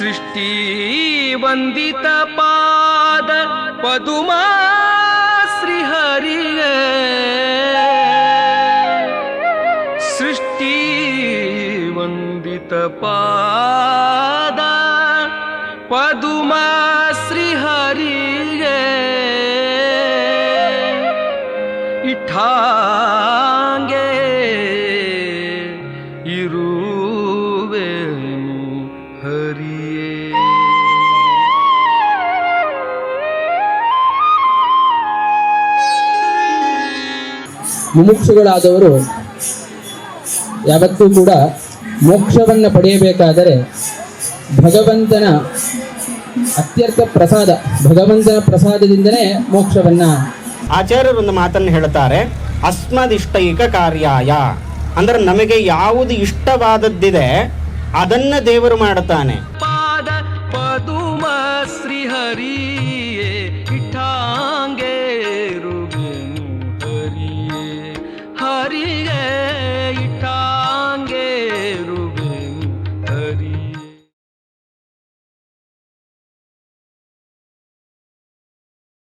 ಸೃಷ್ಟಿ ವಂದಿತ ಪಾದ ಪದುಮ ಶ್ರೀಹರಿಯ ಸೃಷ್ಟಿ ವಂದಿತ ಪಾದ ಪದುಮ ಶ್ರೀಹರಿಯ ಇಠಾಂಗೆ ಇರುವೆನು ಹರಿಯೇ. ಮುಮುಕ್ಷುಗಳಾದವರು ಯಾವತ್ತೂ ಕೂಡ ಮೋಕ್ಷವನ್ನು ಪಡೆಯಬೇಕಾದರೆ ಭಗವಂತನ ಅತ್ಯರ್ಥ ಪ್ರಸಾದ, ಭಗವಂತನ ಪ್ರಸಾದದಿಂದನೇ ಮೋಕ್ಷವನ್ನ. ಆಚಾರ್ಯರು ಒಂದು ಮಾತನ್ನು ಹೇಳ್ತಾರೆ, ಅಸ್ಮದಿಷ್ಟೈಕ ಕಾರ್ಯಾಯ, ಅಂದ್ರೆ ನಮಗೆ ಯಾವುದು ಇಷ್ಟವಾದದ್ದಿದೆ ಅದನ್ನ ದೇವರು ಮಾಡುತ್ತಾನೆ. ಪಾದ ಪದುಮ ಶ್ರೀಹರಿಯೇ ಇಠಾ